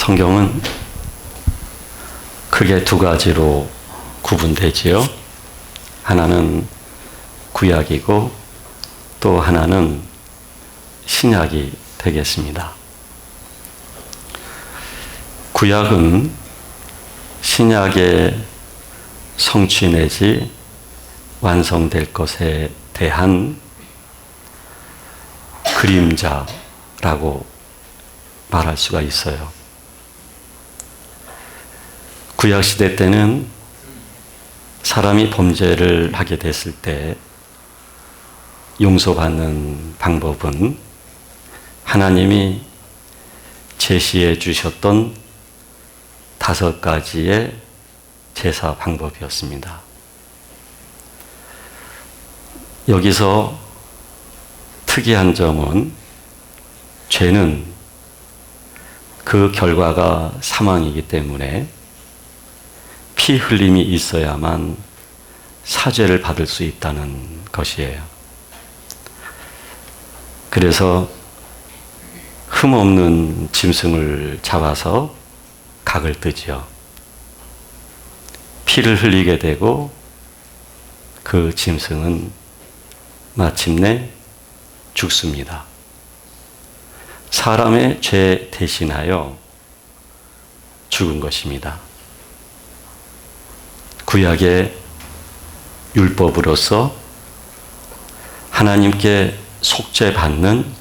성경은 크게 두 가지로 구분되지요. 하나는 구약이고 또 하나는 신약이 되겠습니다. 구약은 신약의 성취 내지 완성될 것에 대한 그림자라고 말할 수가 있어요. 구약시대 때는 사람이 범죄를 하게 됐을 때 용서받는 방법은 하나님이 제시해 주셨던 5가지의 제사 방법이었습니다. 여기서 특이한 점은 죄는 그 결과가 사망이기 때문에 피 흘림이 있어야만 사죄를 받을 수 있다는 것이에요. 그래서 흠없는 짐승을 잡아서 각을 뜨지요. 피를 흘리게 되고 그 짐승은 마침내 죽습니다. 사람의 죄 대신하여 죽은 것입니다. 구약의 율법으로서 하나님께 속죄받는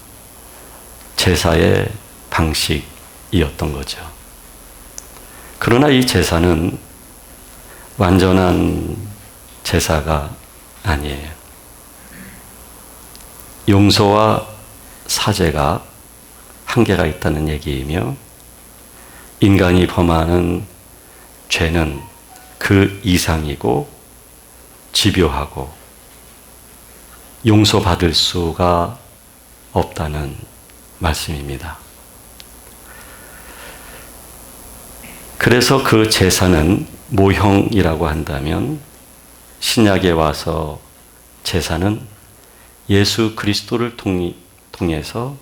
제사의 방식이었던 거죠. 그러나 이 제사는 완전한 제사가 아니에요. 용서와 사죄가 한계가 있다는 얘기이며 인간이 범하는 죄는 그 이상이고 집요하고 용서받을 수가 없다는 말씀입니다. 그래서 그 제사는 모형이라고 한다면 신약에 와서 제사는 예수 그리스도를 통해서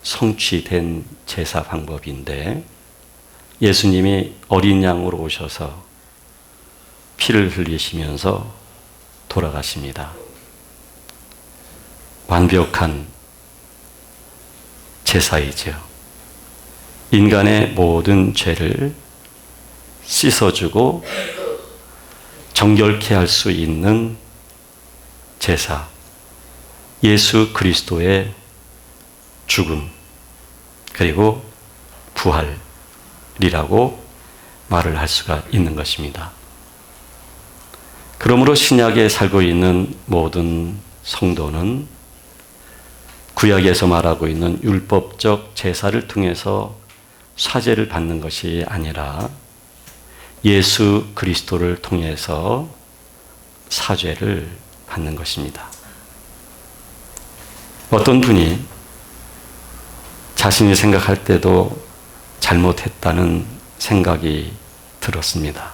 성취된 제사 방법인데 예수님이 어린 양으로 오셔서 피를 흘리시면서 돌아가십니다. 완벽한 제사이죠. 인간의 모든 죄를 씻어주고 정결케 할 수 있는 제사, 예수 그리스도의 죽음 그리고 부활이라고 말을 할 수가 있는 것입니다. 그러므로 신약에 살고 있는 모든 성도는 구약에서 말하고 있는 율법적 제사를 통해서 사죄를 받는 것이 아니라 예수 그리스도를 통해서 사죄를 받는 것입니다. 어떤 분이 자신이 생각할 때도 잘못했다는 생각이 들었습니다.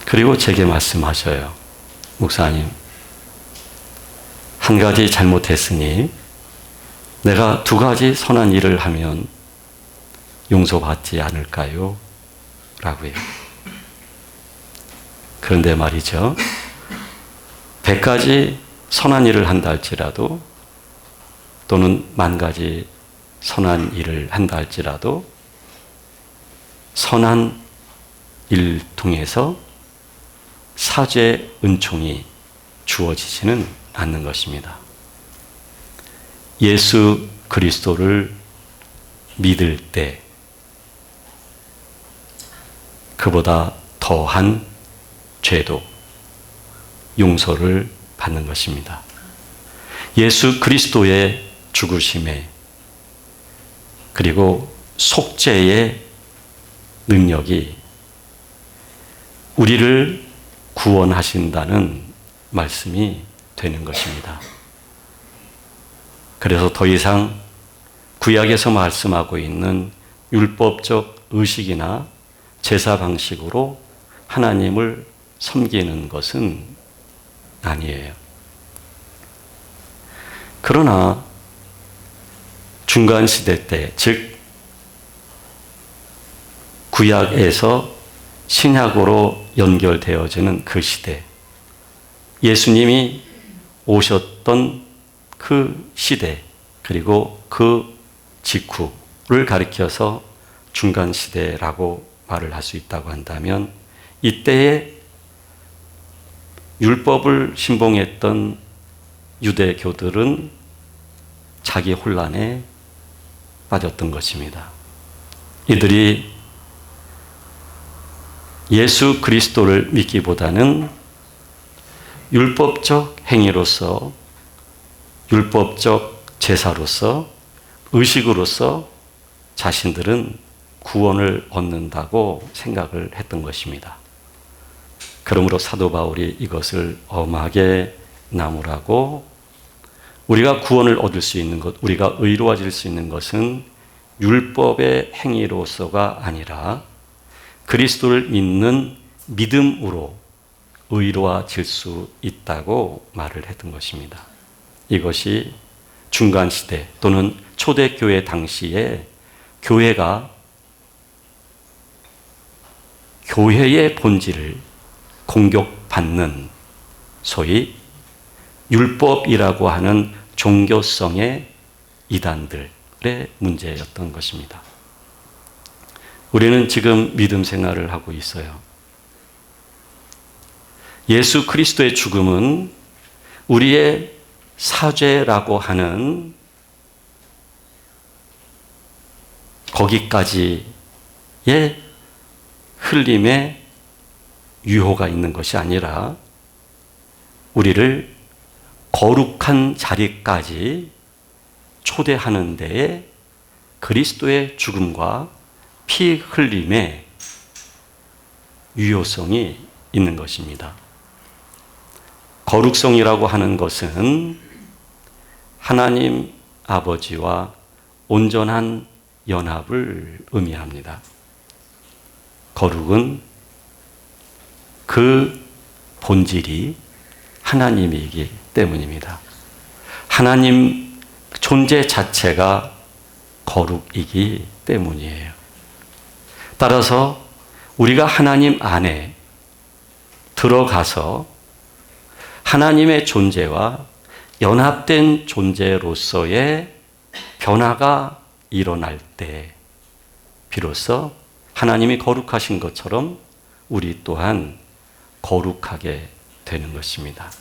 그리고 제게 말씀하셔요. 목사님, 한 가지 잘못했으니 내가 2가지 선한 일을 하면 용서받지 않을까요? 라고요. 그런데 말이죠. 100가지 선한 일을 한다 할지라도 또는 10,000가지 선한 일을 한다 할지라도 선한 일 통해서 사죄 은총이 주어지지는 않는 것입니다. 예수 그리스도를 믿을 때 그보다 더한 죄도 용서를 받는 것입니다. 예수 그리스도의 죽으심에 그리고 속죄의 능력이 우리를 구원하신다는 말씀이 되는 것입니다. 그래서 더 이상 구약에서 말씀하고 있는 율법적 의식이나 제사 방식으로 하나님을 섬기는 것은 아니에요. 그러나 중간 시대 때, 즉 구약에서 신약으로 연결되어지는 그 시대, 예수님이 오셨던 그 시대, 그리고 그 직후를 가리켜서 중간시대라고 말을 할 수 있다고 한다면, 이때에 율법을 신봉했던 유대교들은 자기 혼란에 빠졌던 것입니다. 이들이 예수 그리스도를 믿기보다는 율법적 행위로서, 율법적 제사로서, 의식으로서 자신들은 구원을 얻는다고 생각을 했던 것입니다. 그러므로 사도 바울이 이것을 엄하게 나무라고, 우리가 구원을 얻을 수 있는 것, 우리가 의로워질 수 있는 것은 율법의 행위로서가 아니라 그리스도를 믿는 믿음으로 의로워질 수 있다고 말을 했던 것입니다. 이것이 중간시대 또는 초대교회 당시에 교회가 교회의 본질을 공격받는, 소위 율법이라고 하는 종교성의 이단들의 문제였던 것입니다. 우리는 지금 믿음 생활을 하고 있어요. 예수 그리스도의 죽음은 우리의 사죄라고 하는 거기까지의 흘림의 유효가 있는 것이 아니라 우리를 거룩한 자리까지 초대하는 데에 그리스도의 죽음과 피 흘림의 유효성이 있는 것입니다. 거룩성이라고 하는 것은 하나님 아버지와 온전한 연합을 의미합니다. 거룩은 그 본질이 하나님이기 때문입니다. 하나님 존재 자체가 거룩이기 때문이에요. 따라서 우리가 하나님 안에 들어가서 하나님의 존재와 연합된 존재로서의 변화가 일어날 때 비로소 하나님이 거룩하신 것처럼 우리 또한 거룩하게 되는 것입니다.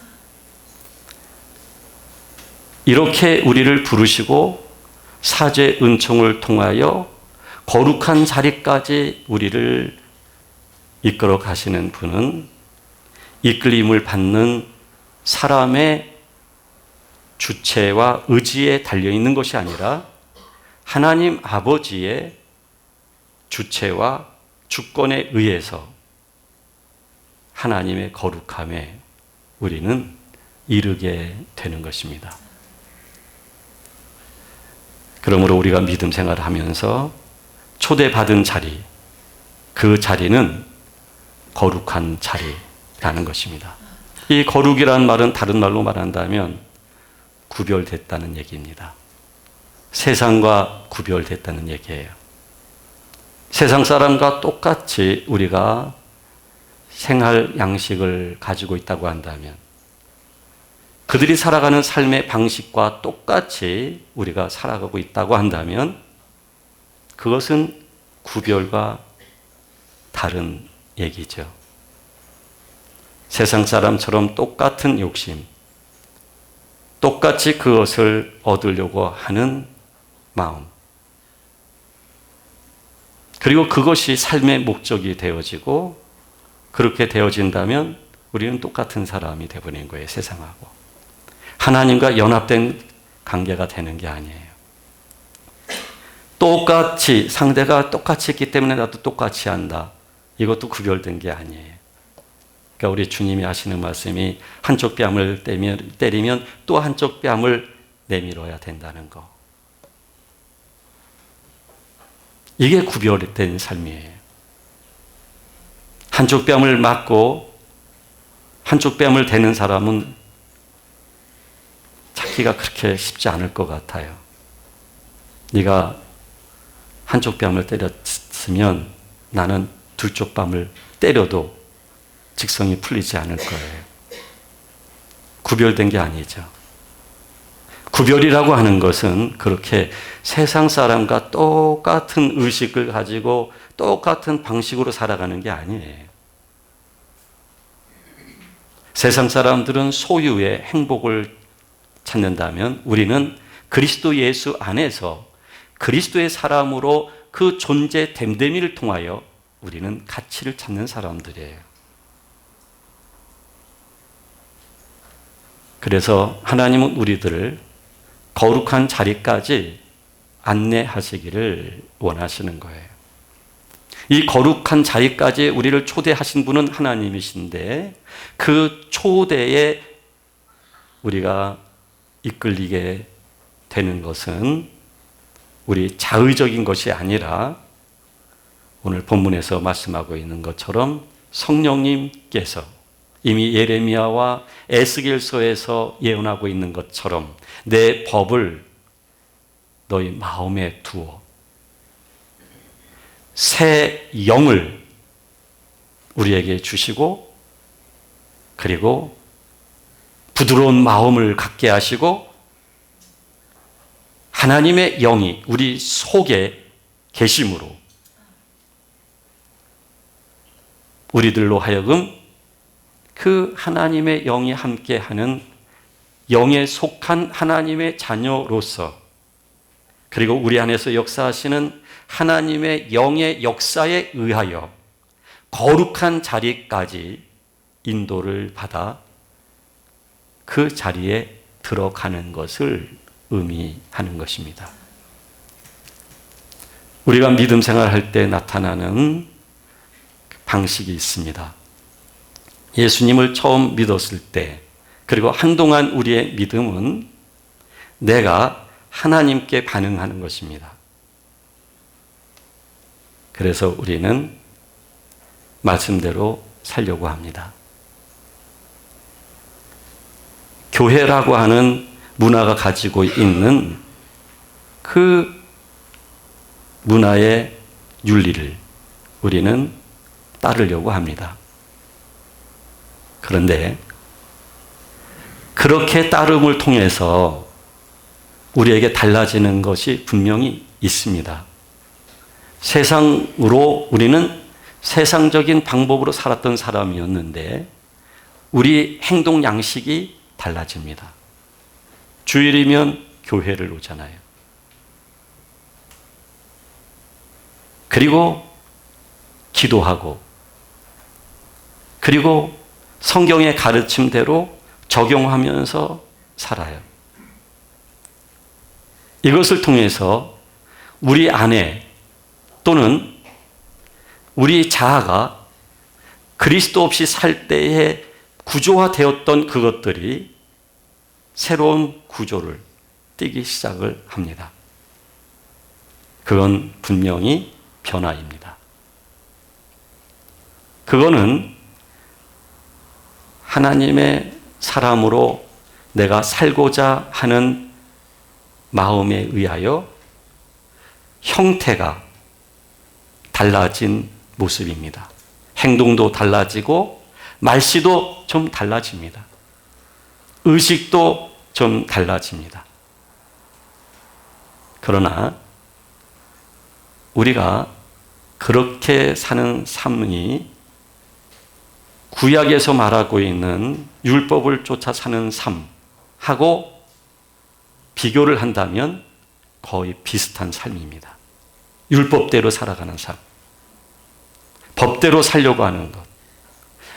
이렇게 우리를 부르시고 사죄 은총을 통하여 거룩한 자리까지 우리를 이끌어 가시는 분은 이끌림을 받는 사람의 주체와 의지에 달려있는 것이 아니라 하나님 아버지의 주체와 주권에 의해서 하나님의 거룩함에 우리는 이르게 되는 것입니다. 그러므로 우리가 믿음 생활을 하면서 초대받은 자리, 그 자리는 거룩한 자리라는 것입니다. 이 거룩이라는 말은 다른 말로 말한다면 구별됐다는 얘기입니다. 세상과 구별됐다는 얘기예요. 세상 사람과 똑같이 우리가 생활 양식을 가지고 있다고 한다면, 그들이 살아가는 삶의 방식과 똑같이 우리가 살아가고 있다고 한다면 그것은 구별과 다른 얘기죠. 세상 사람처럼 똑같은 욕심, 똑같이 그것을 얻으려고 하는 마음, 그리고 그것이 삶의 목적이 되어지고 그렇게 되어진다면 우리는 똑같은 사람이 되어버린 거예요. 세상하고 하나님과 연합된 관계가 되는 게 아니에요. 똑같이, 상대가 똑같이 했기 때문에 나도 똑같이 한다, 이것도 구별된 게 아니에요. 그러니까 우리 주님이 하시는 말씀이 한쪽 뺨을 때리면 또 한쪽 뺨을 내밀어야 된다는 거, 이게 구별된 삶이에요. 한쪽 뺨을 맞고 한쪽 뺨을 대는 사람은 찾기가 그렇게 쉽지 않을 것 같아요. 네가 한쪽 뺨을 때렸으면 나는 두 쪽밤을 때려도 직성이 풀리지 않을 거예요. 구별된 게 아니죠. 구별이라고 하는 것은 그렇게 세상 사람과 똑같은 의식을 가지고 똑같은 방식으로 살아가는 게 아니에요. 세상 사람들은 소유의 행복을 찾는다면 우리는 그리스도 예수 안에서 그리스도의 사람으로 그 존재 됨됨이를 통하여 우리는 가치를 찾는 사람들이에요. 그래서 하나님은 우리들을 거룩한 자리까지 안내하시기를 원하시는 거예요. 이 거룩한 자리까지 우리를 초대하신 분은 하나님이신데 그 초대에 우리가 이끌리게 되는 것은 우리 자의적인 것이 아니라 오늘 본문에서 말씀하고 있는 것처럼 성령님께서 이미 예레미야와 에스겔서에서 예언하고 있는 것처럼 내 법을 너희 마음에 두어 새 영을 우리에게 주시고 그리고 부드러운 마음을 갖게 하시고 하나님의 영이 우리 속에 계심으로 우리들로 하여금 그 하나님의 영이 함께하는 영에 속한 하나님의 자녀로서 그리고 우리 안에서 역사하시는 하나님의 영의 역사에 의하여 거룩한 자리까지 인도를 받아 그 자리에 들어가는 것을 의미하는 것입니다. 우리가 믿음 생활할 때 나타나는 방식이 있습니다. 예수님을 처음 믿었을 때 그리고 한동안 우리의 믿음은 내가 하나님께 반응하는 것입니다. 그래서 우리는 말씀대로 살려고 합니다. 교회라고 하는 문화가 가지고 있는 그 문화의 윤리를 우리는 따르려고 합니다. 그런데 그렇게 따름을 통해서 우리에게 달라지는 것이 분명히 있습니다. 세상으로 우리는 세상적인 방법으로 살았던 사람이었는데 우리 행동 양식이 달라집니다. 주일이면 교회를 오잖아요. 그리고 기도하고 그리고 성경의 가르침대로 적용하면서 살아요. 이것을 통해서 우리 안에 또는 우리 자아가 그리스도 없이 살 때에 구조화되었던 그것들이 새로운 구조를 띠기 시작을 합니다. 그건 분명히 변화입니다. 그거는 하나님의 사람으로 내가 살고자 하는 마음에 의하여 형태가 달라진 모습입니다. 행동도 달라지고 말씨도 좀 달라집니다. 의식도 좀 달라집니다. 그러나 우리가 그렇게 사는 삶이 구약에서 말하고 있는 율법을 쫓아 사는 삶하고 비교를 한다면 거의 비슷한 삶입니다. 율법대로 살아가는 삶. 법대로 살려고 하는 것.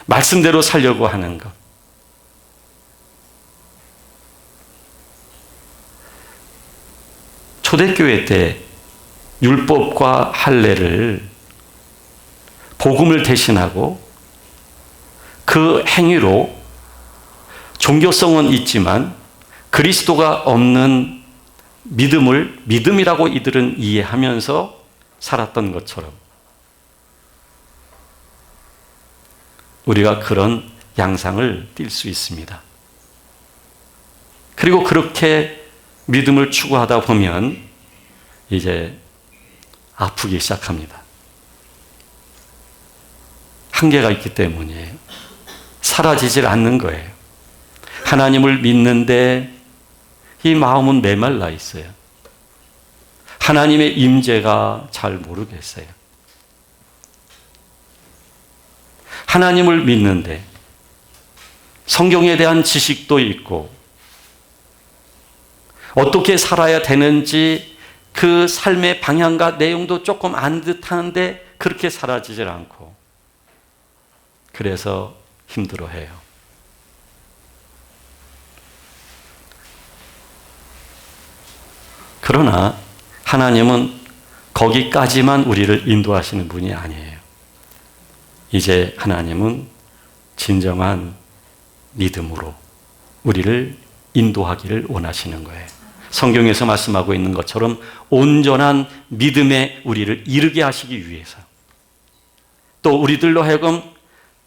말씀대로 살려고 하는 것. 초대교회 때 율법과 할례를 복음을 대신하고 그 행위로 종교성은 있지만 그리스도가 없는 믿음을 믿음이라고 이들은 이해하면서 살았던 것처럼 우리가 그런 양상을 띌 수 있습니다. 그리고 그렇게 믿음을 추구하다 보면 이제 아프기 시작합니다. 한계가 있기 때문이에요. 사라지질 않는 거예요. 하나님을 믿는데 이 마음은 메말라 있어요. 하나님의 임재가 잘 모르겠어요. 하나님을 믿는데 성경에 대한 지식도 있고 어떻게 살아야 되는지 그 삶의 방향과 내용도 조금 안 듯하는데 그렇게 사라지질 않고 그래서 힘들어해요. 그러나 하나님은 거기까지만 우리를 인도하시는 분이 아니에요. 이제 하나님은 진정한 믿음으로 우리를 인도하기를 원하시는 거예요. 성경에서 말씀하고 있는 것처럼 온전한 믿음에 우리를 이르게 하시기 위해서 또 우리들로 하여금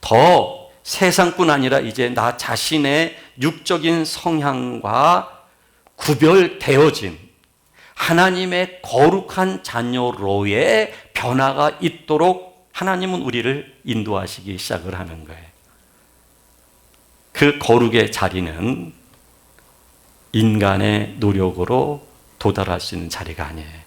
더 세상뿐 아니라 이제 나 자신의 육적인 성향과 구별되어진 하나님의 거룩한 자녀로의 변화가 있도록 하나님은 우리를 인도하시기 시작을 하는 거예요. 그 거룩의 자리는 인간의 노력으로 도달할 수 있는 자리가 아니에요.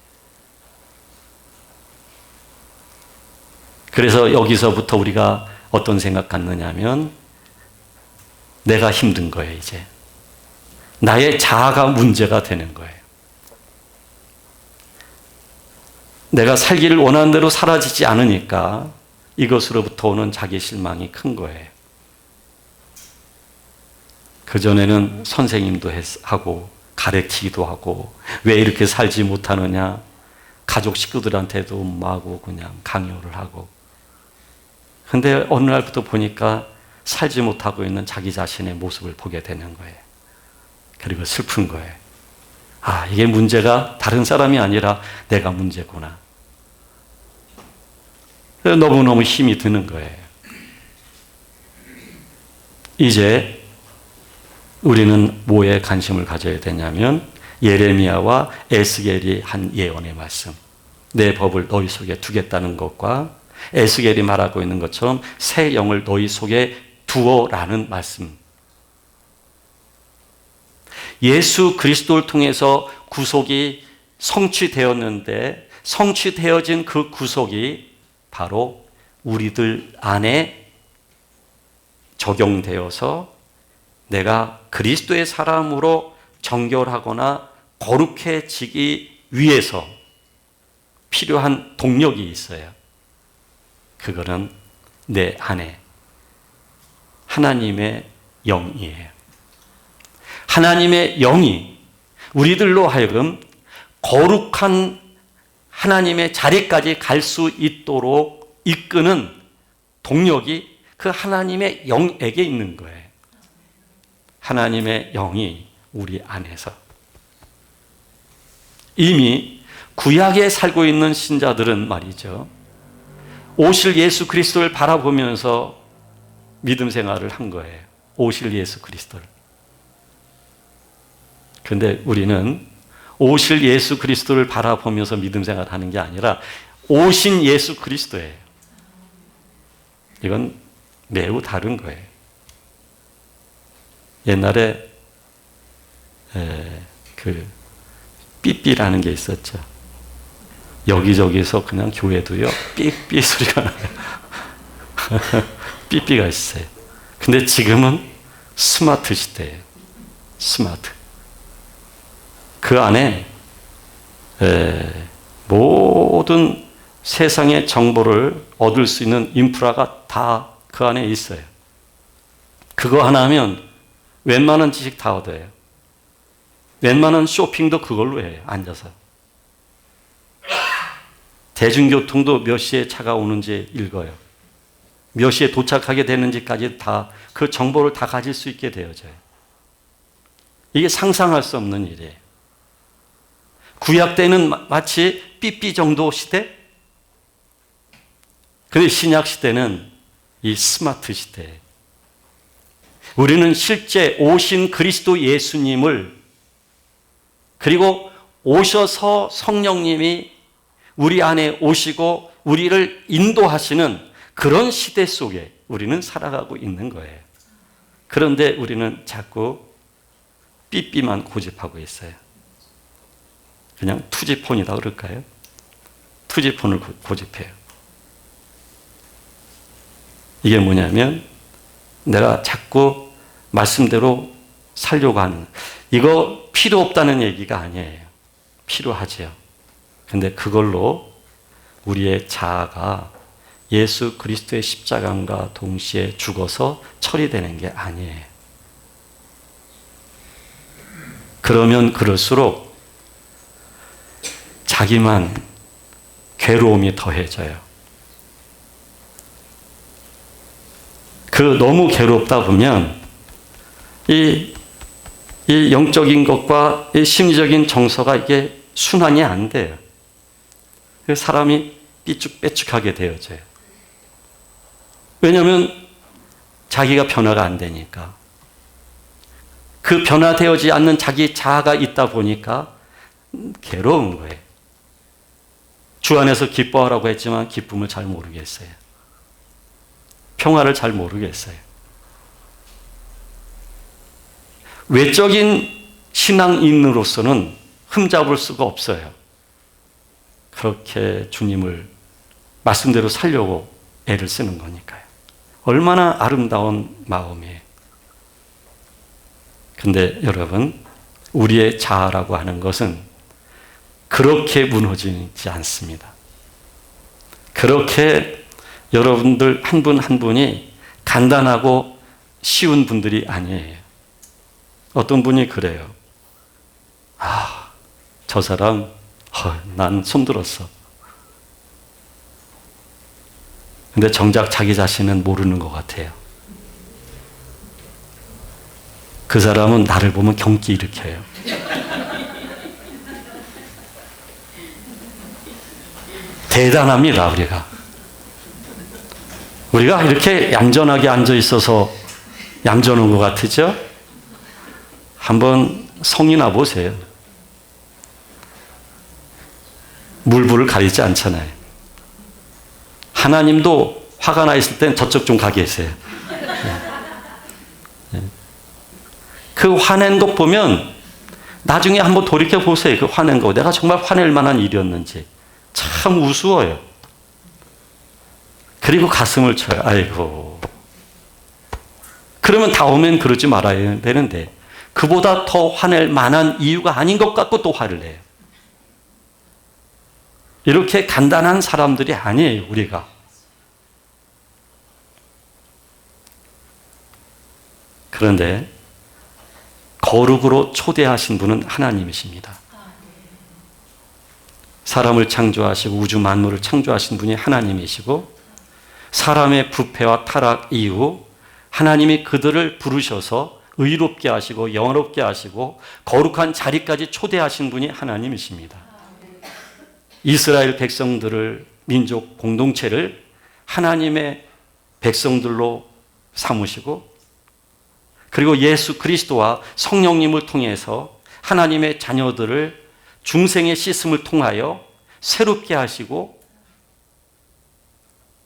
그래서 여기서부터 우리가 어떤 생각 갖느냐 하면 내가 힘든 거예요, 이제. 나의 자아가 문제가 되는 거예요. 내가 살기를 원하는 대로 사라지지 않으니까 이것으로부터 오는 자기 실망이 큰 거예요. 그전에는 선생님도 하고 가르치기도 하고 왜 이렇게 살지 못하느냐 가족 식구들한테도 마구 그냥 강요를 하고 근데 어느 날부터 보니까 살지 못하고 있는 자기 자신의 모습을 보게 되는 거예요. 그리고 슬픈 거예요. 아, 이게 문제가 다른 사람이 아니라 내가 문제구나. 너무너무 힘이 드는 거예요. 이제 우리는 뭐에 관심을 가져야 되냐면 예레미야와 에스겔이 한 예언의 말씀. 내 법을 너희 속에 두겠다는 것과 에스겔이 말하고 있는 것처럼 새 영을 너희 속에 두어라는 말씀. 예수 그리스도를 통해서 구속이 성취되었는데 성취되어진 그 구속이 바로 우리들 안에 적용되어서 내가 그리스도의 사람으로 정결하거나 거룩해지기 위해서 필요한 동력이 있어요. 그거는 내 안에 하나님의 영이에요. 하나님의 영이 우리들로 하여금 거룩한 하나님의 자리까지 갈 수 있도록 이끄는 동력이 그 하나님의 영에게 있는 거예요. 하나님의 영이 우리 안에서. 이미 구약에 살고 있는 신자들은 말이죠. 오실 예수 그리스도를 바라보면서 믿음 생활을 한 거예요. 오실 예수 그리스도를. 그런데 우리는 오실 예수 그리스도를 바라보면서 믿음 생활을 하는 게 아니라 오신 예수 그리스도예요. 이건 매우 다른 거예요. 옛날에 그 삐삐라는 게 있었죠. 여기저기서 그냥 교회도요 삐삐 소리가 나요. 삐삐가 있어요. 근데 지금은 스마트 시대예요. 스마트. 그 안에 모든 세상의 정보를 얻을 수 있는 인프라가 다 그 안에 있어요. 그거 하나 하면 웬만한 지식 다 얻어요. 웬만한 쇼핑도 그걸로 해요. 앉아서. 대중교통도 몇 시에 차가 오는지 읽어요. 몇 시에 도착하게 되는지까지 다 그 정보를 다 가질 수 있게 되어져요. 이게 상상할 수 없는 일이에요. 구약 때는 마치 삐삐 정도 시대? 그런데 신약 시대는 이 스마트 시대예요. 우리는 실제 오신 그리스도 예수님을 그리고 오셔서 성령님이 우리 안에 오시고 우리를 인도하시는 그런 시대 속에 우리는 살아가고 있는 거예요. 그런데 우리는 자꾸 삐삐만 고집하고 있어요. 그냥 투지폰이다 그럴까요? 투지폰을 고집해요. 이게 뭐냐면 내가 자꾸 말씀대로 살려고 하는, 이거 필요 없다는 얘기가 아니에요. 필요하지요. 근데 그걸로 우리의 자아가 예수 그리스도의 십자가와 동시에 죽어서 처리되는 게 아니에요. 그러면 그럴수록 자기만 괴로움이 더해져요. 너무 괴롭다 보면 이 영적인 것과 이 심리적인 정서가 이게 순환이 안 돼요. 사람이 삐죽빼죽하게 되어져요. 왜냐하면 자기가 변화가 안 되니까. 그 변화되어지지 않는 자기 자아가 있다 보니까 괴로운 거예요. 주 안에서 기뻐하라고 했지만 기쁨을 잘 모르겠어요. 평화를 잘 모르겠어요. 외적인 신앙인으로서는 흠잡을 수가 없어요. 그렇게 주님을 말씀대로 살려고 애를 쓰는 거니까요. 얼마나 아름다운 마음이에요. 근데 여러분, 우리의 자아라고 하는 것은 그렇게 무너지지 않습니다. 그렇게 여러분들 한 분 한 분이 간단하고 쉬운 분들이 아니에요. 어떤 분이 그래요. 저 사람, 난 손들었어. 근데 정작 자기 자신은 모르는 것 같아요. 그 사람은 나를 보면 경기 일으켜요. 대단합니다, 우리가 이렇게 얌전하게 앉아 있어서 얌전한 것 같으죠? 한번 성이나 보세요. 물불을 가리지 않잖아요. 하나님도 화가 나 있을 땐 저쪽 좀 가 계세요. 그 화낸 것 보면 나중에 한번 돌이켜 보세요. 그 화낸 거 내가 정말 화낼 만한 일이었는지 참 우스워요. 그리고 가슴을 쳐요. 아이고. 그러면 다음엔 그러지 말아야 되는데 그보다 더 화낼 만한 이유가 아닌 것 같고 또 화를 내요. 이렇게 간단한 사람들이 아니에요, 우리가. 그런데 거룩으로 초대하신 분은 하나님이십니다. 사람을 창조하시고 우주 만물을 창조하신 분이 하나님이시고 사람의 부패와 타락 이후 하나님이 그들을 부르셔서 의롭게 하시고 영화롭게 하시고 거룩한 자리까지 초대하신 분이 하나님이십니다. 이스라엘 백성들을, 민족 공동체를 하나님의 백성들로 삼으시고 그리고 예수 그리스도와 성령님을 통해서 하나님의 자녀들을 중생의 씻음을 통하여 새롭게 하시고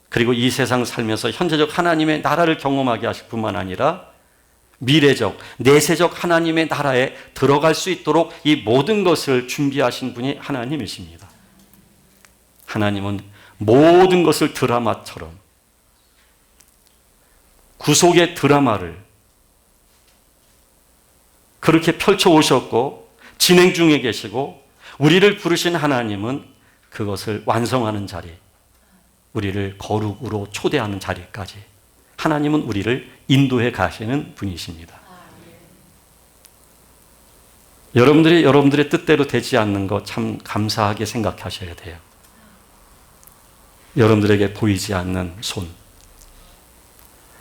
그리고 이 세상 살면서 현재적 하나님의 나라를 경험하게 하실 뿐만 아니라 미래적, 내세적 하나님의 나라에 들어갈 수 있도록 이 모든 것을 준비하신 분이 하나님이십니다. 하나님은 모든 것을 드라마처럼 구속의 드라마를 그렇게 펼쳐오셨고 진행 중에 계시고 우리를 부르신 하나님은 그것을 완성하는 자리, 우리를 거룩으로 초대하는 자리까지 하나님은 우리를 인도해 가시는 분이십니다. 여러분들이 여러분들의 뜻대로 되지 않는 것 참 감사하게 생각하셔야 돼요. 여러분들에게 보이지 않는 손,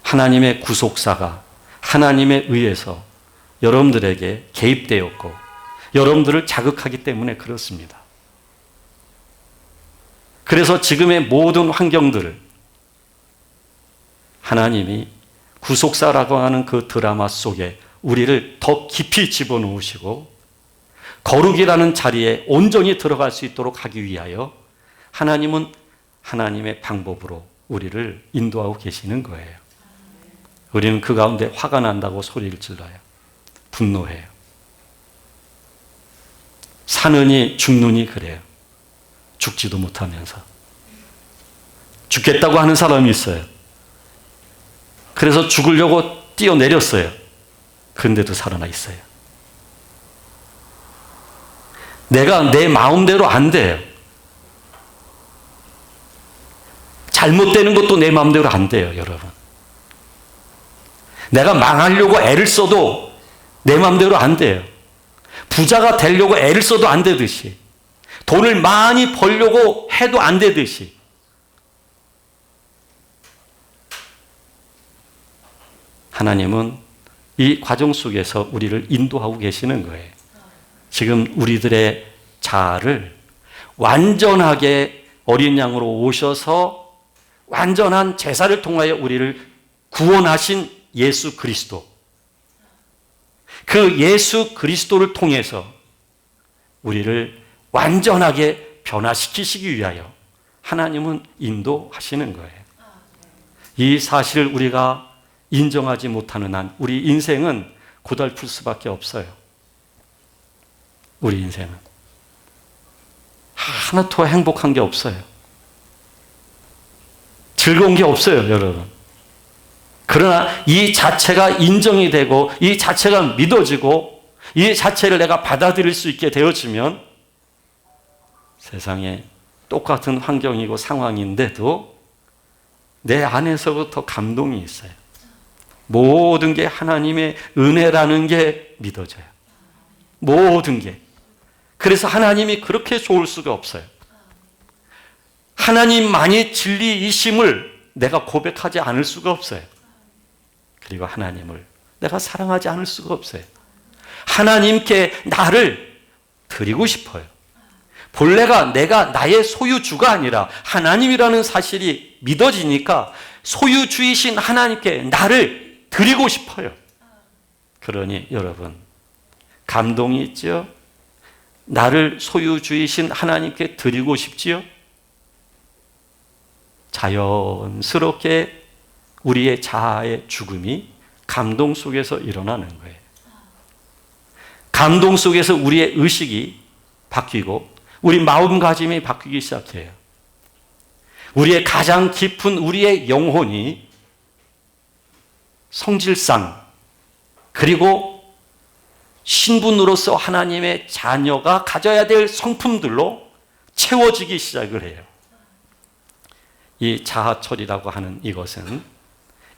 하나님의 구속사가 하나님에 의해서 여러분들에게 개입되었고 여러분들을 자극하기 때문에 그렇습니다. 그래서 지금의 모든 환경들을 하나님이 구속사라고 하는 그 드라마 속에 우리를 더 깊이 집어넣으시고 거룩이라는 자리에 온전히 들어갈 수 있도록 하기 위하여 하나님은 하나님의 방법으로 우리를 인도하고 계시는 거예요. 우리는 그 가운데 화가 난다고 소리를 질러요. 분노해요. 사느니 죽느니 그래요. 죽지도 못하면서. 죽겠다고 하는 사람이 있어요. 그래서 죽으려고 뛰어내렸어요. 그런데도 살아나 있어요. 내가 내 마음대로 안 돼요. 잘못되는 것도 내 마음대로 안 돼요, 여러분. 내가 망하려고 애를 써도 내 마음대로 안 돼요. 부자가 되려고 애를 써도 안 되듯이, 돈을 많이 벌려고 해도 안 되듯이, 하나님은 이 과정 속에서 우리를 인도하고 계시는 거예요. 지금 우리들의 자아를 완전하게 어린 양으로 오셔서 완전한 제사를 통하여 우리를 구원하신 예수 그리스도, 그 예수 그리스도를 통해서 우리를 완전하게 변화시키시기 위하여 하나님은 인도하시는 거예요. 이 사실을 우리가 인정하지 못하는 한 우리 인생은 고달플 수밖에 없어요. 우리 인생은 하나도 행복한 게 없어요. 즐거운 게 없어요, 여러분. 그러나 이 자체가 인정이 되고 이 자체가 믿어지고 이 자체를 내가 받아들일 수 있게 되어지면 세상에 똑같은 환경이고 상황인데도 내 안에서부터 감동이 있어요. 모든 게 하나님의 은혜라는 게 믿어져요. 모든 게. 그래서 하나님이 그렇게 좋을 수가 없어요. 하나님만이 진리이심을 내가 고백하지 않을 수가 없어요. 그리고 하나님을 내가 사랑하지 않을 수가 없어요. 하나님께 나를 드리고 싶어요. 본래가 내가 나의 소유주가 아니라 하나님이라는 사실이 믿어지니까 소유주이신 하나님께 나를 드리고 싶어요. 그러니 여러분, 감동이 있죠? 나를 소유주이신 하나님께 드리고 싶지요? 자연스럽게 우리의 자아의 죽음이 감동 속에서 일어나는 거예요. 감동 속에서 우리의 의식이 바뀌고 우리 마음가짐이 바뀌기 시작해요. 우리의 가장 깊은 우리의 영혼이 성질상 그리고 신분으로서 하나님의 자녀가 가져야 될 성품들로 채워지기 시작을 해요. 이 자아철이라고 하는 이것은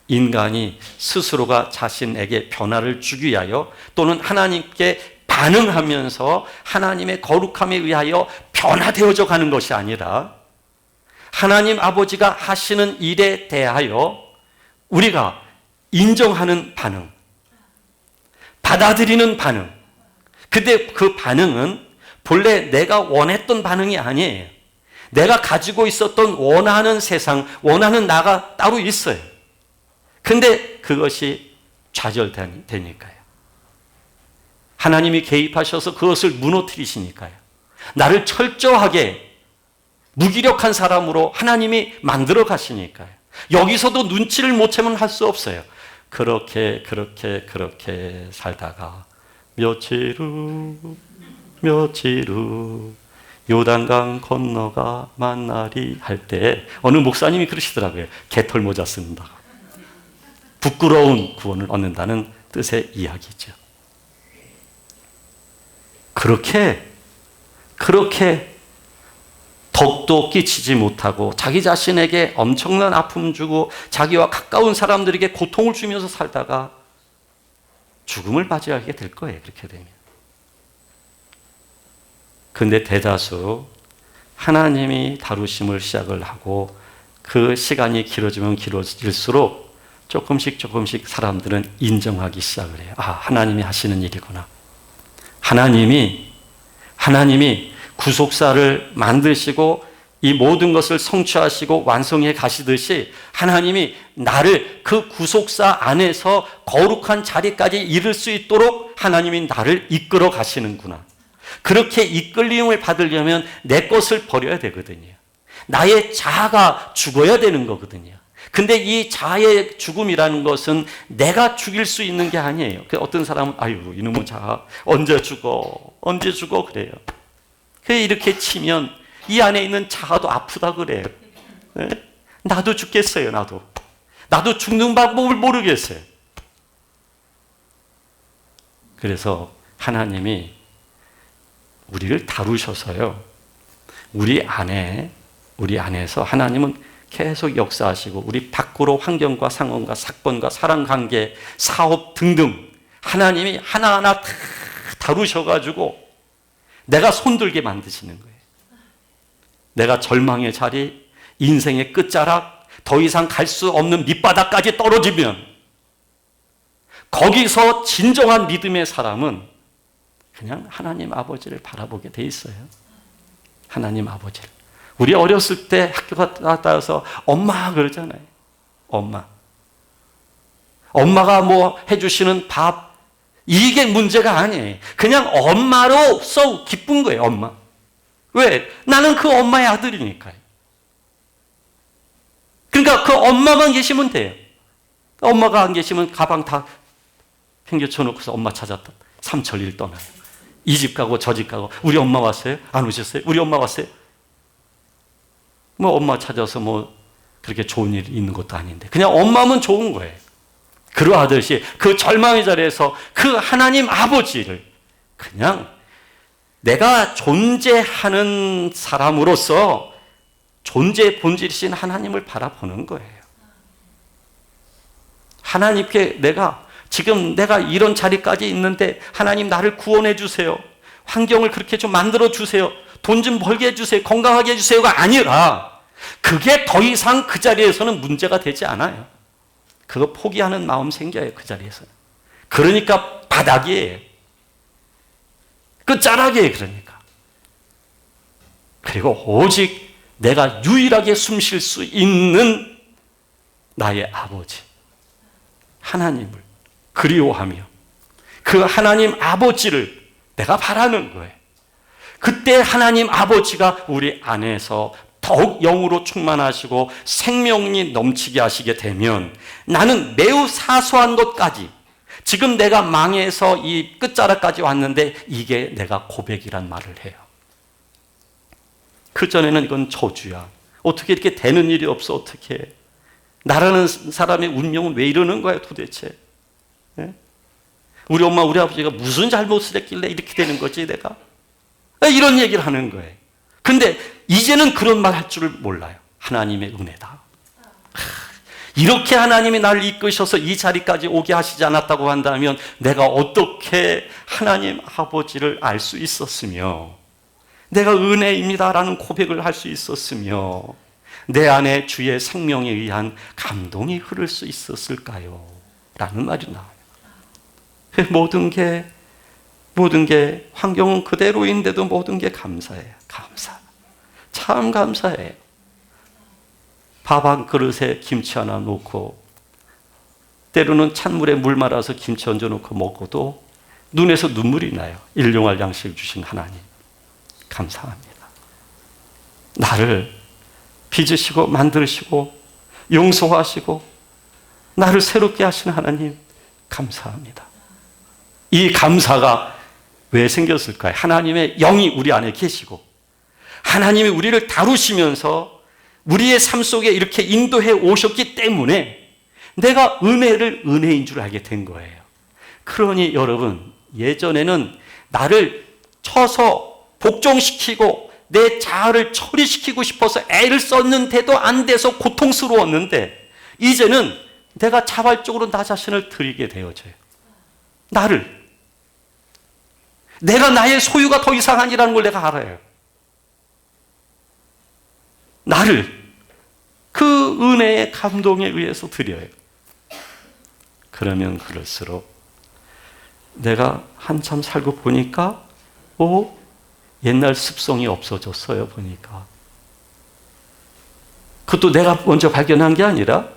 인간이 스스로가 자신에게 변화를 주기 위하여 또는 하나님께 반응하면서 하나님의 거룩함에 의하여 변화되어져 가는 것이 아니라 하나님 아버지가 하시는 일에 대하여 우리가 인정하는 반응, 받아들이는 반응. 근데 그 반응은 본래 내가 원했던 반응이 아니에요. 내가 가지고 있었던 원하는 세상, 원하는 나가 따로 있어요. 근데 그것이 좌절되니까요. 하나님이 개입하셔서 그것을 무너뜨리시니까요. 나를 철저하게 무기력한 사람으로 하나님이 만들어 가시니까요. 여기서도 눈치를 못 채면 할 수 없어요. 그렇게 살다가 며칠 후 요단강 건너가 만나리 할 때 어느 목사님이 그러시더라고요. 개털 모자 쓴다. 부끄러운 구원을 얻는다는 뜻의 이야기죠. 그렇게 덕도 끼치지 못하고 자기 자신에게 엄청난 아픔 주고 자기와 가까운 사람들에게 고통을 주면서 살다가 죽음을 맞이하게 될 거예요. 그렇게 되면. 근데 대다수 하나님이 다루심을 시작을 하고 그 시간이 길어지면 길어질수록 조금씩 사람들은 인정하기 시작을 해요. 아, 하나님이 하시는 일이구나. 하나님이 구속사를 만드시고 이 모든 것을 성취하시고 완성해 가시듯이 하나님이 나를 그 구속사 안에서 거룩한 자리까지 이룰 수 있도록 하나님이 나를 이끌어 가시는구나. 그렇게 이끌림을 받으려면 내 것을 버려야 되거든요. 나의 자아가 죽어야 되는 거거든요. 근데 이 자아의 죽음이라는 것은 내가 죽일 수 있는 게 아니에요. 어떤 사람은 아유 이놈의 자아 언제 죽어 그래요. 이렇게 치면 이 안에 있는 자아도 아프다 그래요. 네? 나도 죽겠어요. 나도 죽는 방법을 모르겠어요. 그래서 하나님이 우리를 다루셔서요. 우리 안에서 하나님은 계속 역사하시고 우리 밖으로 환경과 상황과 사건과 사랑관계, 사업 등등 하나님이 하나하나 다 다루셔가지고 내가 손들게 만드시는 거예요. 내가 절망의 자리, 인생의 끝자락, 더 이상 갈 수 없는 밑바닥까지 떨어지면 거기서 진정한 믿음의 사람은 그냥 하나님 아버지를 바라보게 돼 있어요. 하나님 아버지를. 우리 어렸을 때 학교 갔다 와서 엄마 그러잖아요. 엄마가 뭐 해주시는 밥 이게 문제가 아니에요. 그냥 엄마로서 기쁜 거예요. 엄마. 왜? 나는 그 엄마의 아들이니까요. 그러니까 그 엄마만 계시면 돼요. 엄마가 안 계시면 가방 다 팽개쳐 놓고서 엄마 찾았다. 삼천리를 떠나요. 이 집 가고 저 집 가고. 우리 엄마 왔어요? 안 오셨어요? 우리 엄마 왔어요? 뭐 엄마 찾아서 뭐 그렇게 좋은 일이 있는 것도 아닌데 그냥 엄마면 좋은 거예요. 그러하듯이 그 절망의 자리에서 그 하나님 아버지를 그냥 내가 존재하는 사람으로서 존재의 본질이신 하나님을 바라보는 거예요. 하나님께 지금 내가 이런 자리까지 있는데 하나님 나를 구원해 주세요. 환경을 그렇게 좀 만들어 주세요. 돈 좀 벌게 해주세요. 건강하게 해주세요가 아니라 그게 더 이상 그 자리에서는 문제가 되지 않아요. 그거 포기하는 마음 생겨요. 그 자리에서는. 그러니까 바닥이에요. 끝자락이에요. 그러니까. 그리고 오직 내가 유일하게 숨 쉴 수 있는 나의 아버지 하나님을 그리워하며 그 하나님 아버지를 내가 바라는 거예요. 그때 하나님 아버지가 우리 안에서 더욱 영으로 충만하시고 생명이 넘치게 하시게 되면 나는 매우 사소한 것까지 지금 내가 망해서 이 끝자락까지 왔는데 이게 내가 고백이란 말을 해요. 그전에는 이건 저주야. 어떻게 이렇게 되는 일이 없어 어떻게. 나라는 사람의 운명은 왜 이러는 거야 도대체. 네? 우리 엄마 우리 아버지가 무슨 잘못을 했길래 이렇게 되는 거지 내가. 이런 얘기를 하는 거예요. 근데 이제는 그런 말 할 줄을 몰라요. 하나님의 은혜다. 이렇게 하나님이 나를 이끄셔서 이 자리까지 오게 하시지 않았다고 한다면 내가 어떻게 하나님 아버지를 알 수 있었으며 내가 은혜입니다라는 고백을 할 수 있었으며 내 안에 주의 생명에 의한 감동이 흐를 수 있었을까요? 라는 말이 나와요. 모든 게 환경은 그대로인데도 모든 게 감사해요. 참 감사해요. 밥 한 그릇에 김치 하나 놓고 때로는 찬물에 물 말아서 김치 얹어 놓고 먹고도 눈에서 눈물이 나요. 일용할 양식을 주신 하나님 감사합니다. 나를 빚으시고 만드시고 용서하시고 나를 새롭게 하신 하나님 감사합니다. 이 감사가 왜 생겼을까요? 하나님의 영이 우리 안에 계시고 하나님이 우리를 다루시면서 우리의 삶 속에 이렇게 인도해 오셨기 때문에 내가 은혜인 줄 알게 된 거예요. 그러니 여러분 예전에는 나를 쳐서 복종시키고 내 자아를 처리시키고 싶어서 애를 썼는데도 안 돼서 고통스러웠는데 이제는 내가 자발적으로 나 자신을 드리게 되어져요. 내가 나의 소유가 더 이상 아니라는 걸 내가 알아요. 나를 그 은혜의 감동에 의해서 드려요. 그러면 그럴수록 내가 한참 살고 보니까 옛날 습성이 없어졌어요. 보니까 그것도 내가 먼저 발견한 게 아니라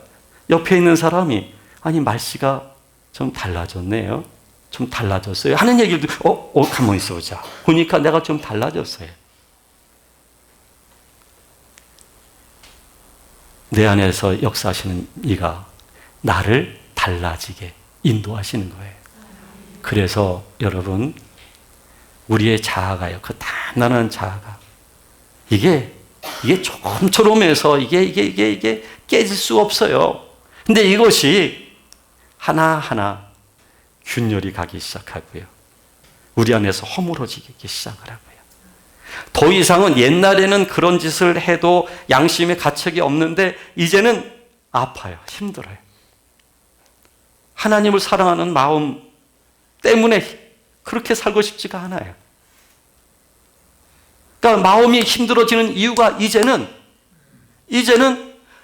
옆에 있는 사람이 아니 말씨가 좀 달라졌네요. 좀 달라졌어요 하는 얘기를 가만히 있어보자 보니까 내가 좀 달라졌어요. 내 안에서 역사하시는 이가 나를 달라지게 인도하시는 거예요. 그래서 여러분, 우리의 자아가요, 그 단단한 자아가 이게 조금처럼해서 이게 깨질 수 없어요. 근데 이것이 하나하나 균열이 가기 시작하고요, 우리 안에서 허물어지기 시작을 하고요. 더 이상은 옛날에는 그런 짓을 해도 양심의 가책이 없는데 이제는 아파요. 힘들어요. 하나님을 사랑하는 마음 때문에 그렇게 살고 싶지가 않아요. 그러니까 마음이 힘들어지는 이유가 이제는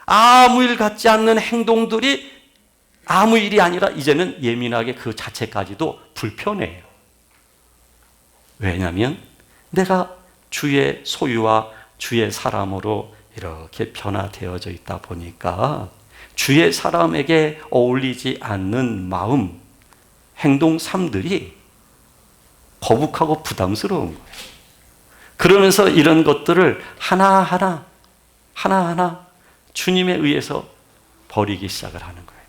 아무 일 같지 않는 행동들이 아무 일이 아니라 이제는 예민하게 그 자체까지도 불편해요. 왜냐하면 내가 주의 소유와 주의 사람으로 이렇게 변화되어져 있다 보니까 주의 사람에게 어울리지 않는 마음, 행동, 삶들이 거북하고 부담스러운 거예요. 그러면서 이런 것들을 하나하나 주님에 의해서 버리기 시작을 하는 거예요.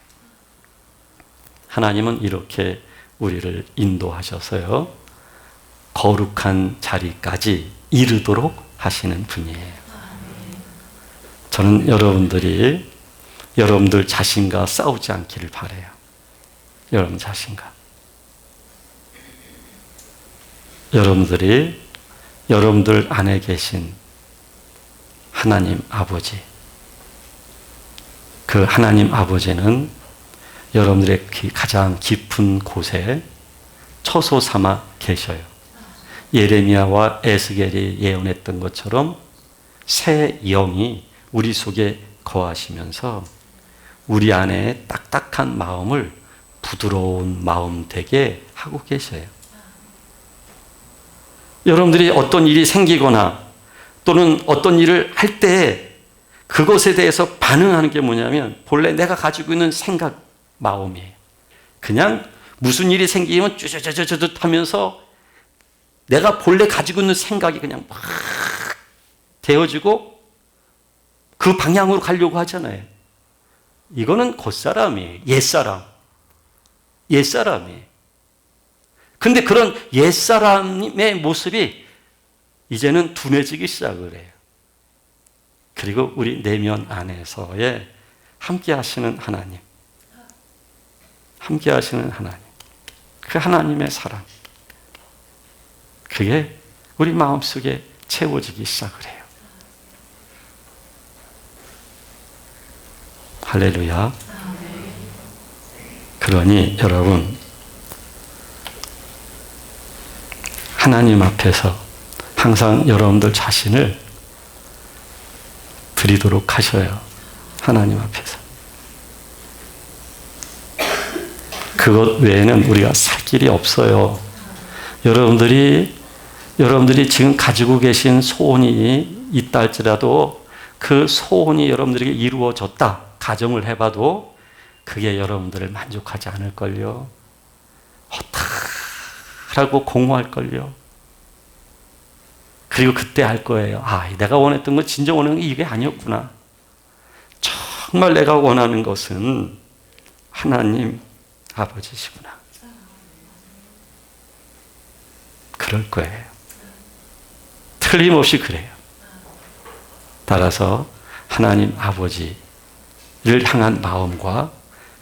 하나님은 이렇게 우리를 인도하셔서요, 거룩한 자리까지 이르도록 하시는 분이에요. 저는 여러분들 자신과 싸우지 않기를 바라요. 여러분 자신과. 여러분들 안에 계신 하나님 아버지, 그 하나님 아버지는 여러분들의 가장 깊은 곳에 처소 삼아 계셔요. 예레미야와 에스겔이 예언했던 것처럼 새 영이 우리 속에 거하시면서 우리 안에 딱딱한 마음을 부드러운 마음 되게 하고 계셔요. 여러분들이 어떤 일이 생기거나 또는 어떤 일을 할 때 그것에 대해서 반응하는 게 뭐냐면 본래 내가 가지고 있는 생각, 마음이에요. 그냥 무슨 일이 생기면 쭈쭈쭈쭈쭈 하면서 내가 본래 가지고 있는 생각이 그냥 막 되어지고 그 방향으로 가려고 하잖아요. 이거는 겉사람이에요. 옛사람이에요. 근데 그런 옛사람의 모습이 이제는 둔해지기 시작을 해요. 그리고 우리 내면 안에서의 함께 하시는 하나님, 그 하나님의 사랑, 그게 우리 마음속에 채워지기 시작을 해요. 할렐루야. 그러니 여러분, 하나님 앞에서 항상 여러분들 자신을 드리도록 하셔요. 하나님 앞에서. 그것 외에는 우리가 살 길이 없어요. 여러분들이 지금 가지고 계신 소원이 있다 할지라도 그 소원이 여러분들에게 이루어졌다 가정을 해봐도 그게 여러분들을 만족하지 않을걸요. 허탈하고 공허할걸요. 그리고 그때 알 거예요. 아, 내가 원했던 건 진정 원하는 게 이게 아니었구나. 정말 내가 원하는 것은 하나님 아버지시구나. 그럴 거예요. 틀림없이 그래요. 따라서 하나님 아버지를 향한 마음과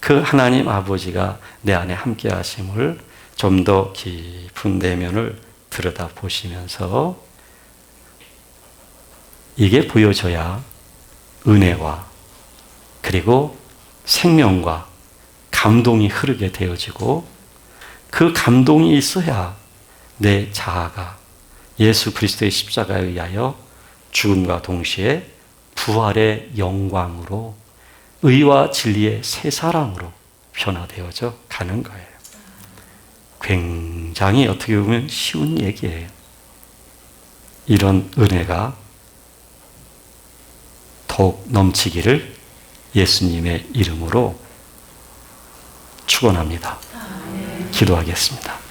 그 하나님 아버지가 내 안에 함께 하심을 좀 더 깊은 내면을 들여다 보시면서 이게 보여져야 은혜와 그리고 생명과 감동이 흐르게 되어지고 그 감동이 있어야 내 자아가 예수 그리스도의 십자가에 의하여 죽음과 동시에 부활의 영광으로 의와 진리의 새 사람으로 변화되어져 가는 거예요. 굉장히 어떻게 보면 쉬운 얘기예요. 이런 은혜가 더욱 넘치기를 예수님의 이름으로 축원합니다. 기도하겠습니다.